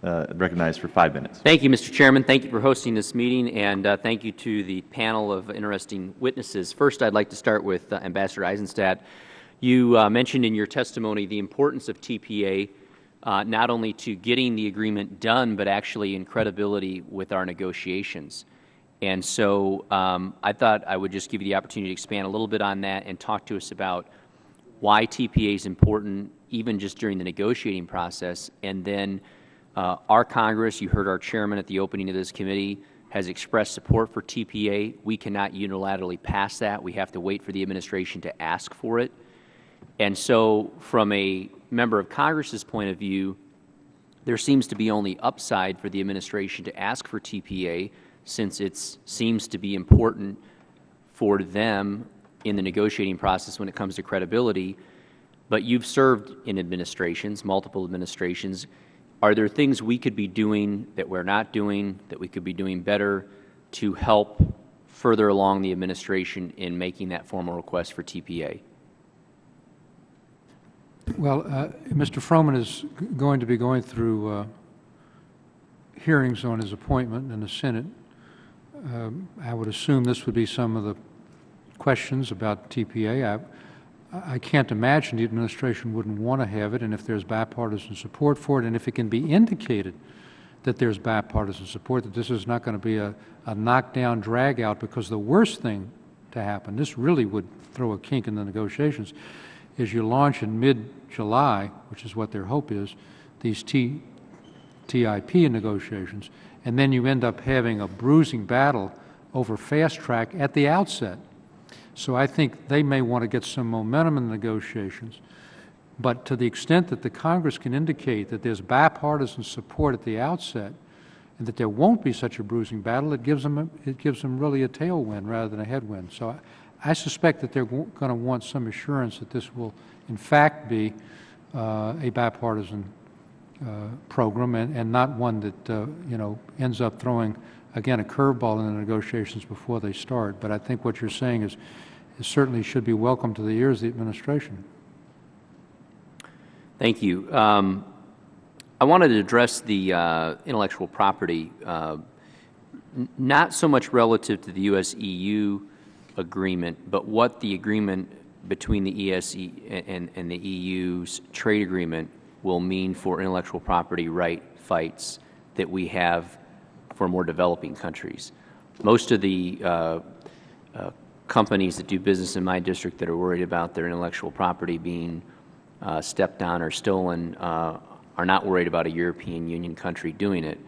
recognized for 5 minutes. Thank you, Mr. Chairman. Thank you for hosting this meeting, and thank you to the panel of interesting witnesses. First, I'd like to start with Ambassador Eisenstadt. You mentioned in your testimony the importance of TPA, not only to getting the agreement done, but actually in credibility with our negotiations. And so I thought I would just give you the opportunity to expand a little bit on that and talk to us about why TPA is important, even just during the negotiating process. And then our Congress, you heard our chairman at the opening of this committee, has expressed support for TPA. We cannot unilaterally pass that. We have to wait for the administration to ask for it. And so from a member of Congress's point of view, there seems to be only upside for the administration to ask for TPA, since it seems to be important for them in the negotiating process when it comes to credibility. But you've served in administrations, multiple administrations. Are there things we could be doing that we're not doing, that we could be doing better to help further along the administration in making that formal request for TPA? Well, Mr. Froman is going to be going through hearings on his appointment in the Senate. I would assume this would be some of the questions about TPA. I can't imagine the administration wouldn't want to have it, and if there's bipartisan support for it, and if it can be indicated that there's bipartisan support, that this is not going to be a knockdown, drag-out, because the worst thing to happen, this really would throw a kink in the negotiations, is you launch in mid-July, which is what their hope is, these TIP negotiations, and then you end up having a bruising battle over fast track at the outset. So I think they may want to get some momentum in the negotiations, but to the extent that the Congress can indicate that there's bipartisan support at the outset and that there won't be such a bruising battle, it gives them really a tailwind rather than a headwind. So I suspect that they're going to want some assurance that this will, in fact, be a bipartisan program and not one that ends up throwing, again, a curveball in the negotiations before they start. But I think what you're saying is certainly should be welcome to the ears of the administration. Thank you. I wanted to address the intellectual property, not so much relative to the U.S.-EU agreement, but what the agreement between the ESE and the EU's trade agreement will mean for intellectual property right fights that we have for more developing countries. Most of the companies that do business in my district that are worried about their intellectual property being stepped on or stolen are not worried about a European Union country doing it.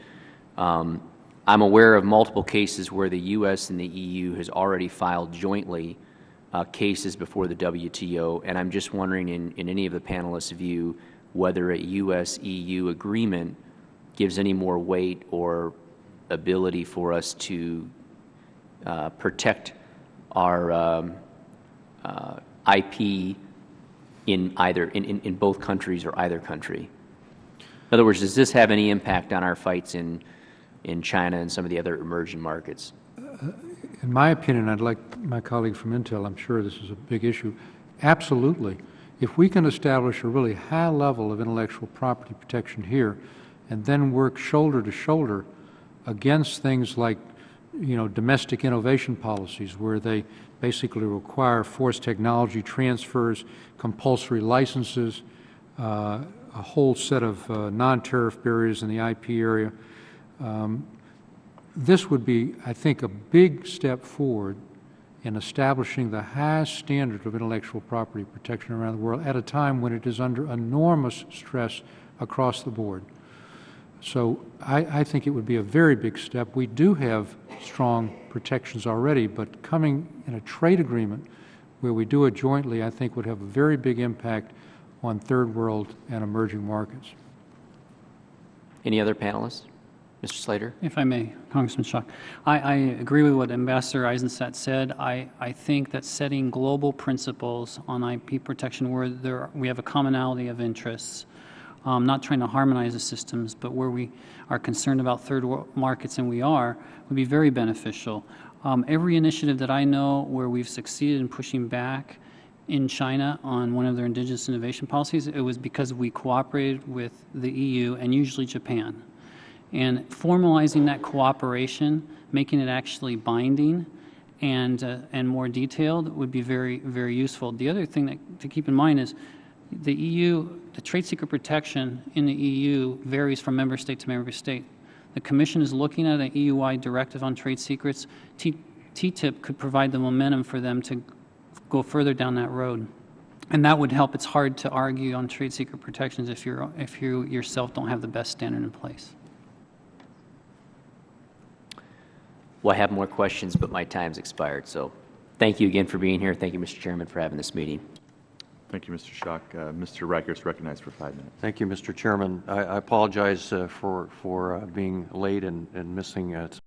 I'm aware of multiple cases where the U.S. and the EU has already filed jointly cases before the WTO, and I'm just wondering in any of the panelists' view whether a U.S.-EU agreement gives any more weight or ability for us to protect our IP in both countries or either country. In other words, does this have any impact on our fights in China and some of the other emerging markets? In my opinion, I'd like my colleague from Intel, I'm sure this is a big issue, absolutely. If we can establish a really high level of intellectual property protection here and then work shoulder to shoulder against things like domestic innovation policies where they basically require forced technology transfers, compulsory licenses, a whole set of non-tariff barriers in the IP area. This would be, I think, a big step forward in establishing the highest standard of intellectual property protection around the world at a time when it is under enormous stress across the board. So I think it would be a very big step. We do have strong protections already, but coming in a trade agreement where we do it jointly, I think would have a very big impact on third world and emerging markets. Any other panelists? Mr. Slater? If I may, Congressman Schock. I agree with what Ambassador Eisenstadt said. I think that setting global principles on IP protection where we have a commonality of interests, not trying to harmonize the systems, but where we are concerned about third world markets, and we are, would be very beneficial. Every initiative that I know where we've succeeded in pushing back in China on one of their indigenous innovation policies, it was because we cooperated with the EU and usually Japan. And formalizing that cooperation, making it actually binding and more detailed would be very, very useful. The other thing to keep in mind is the EU, the trade secret protection in the EU varies from member state to member state. The Commission is looking at an EU-wide directive on trade secrets. TTIP could provide the momentum for them to go further down that road. And that would help. It's hard to argue on trade secret protections if you yourself don't have the best standard in place. Well, I have more questions, but my time's expired. So thank you again for being here. Thank you, Mr. Chairman, for having this meeting. Thank you, Mr. Schock. Mr. Reicher's recognized for 5 minutes. Thank you, Mr. Chairman. I apologize for being late and missing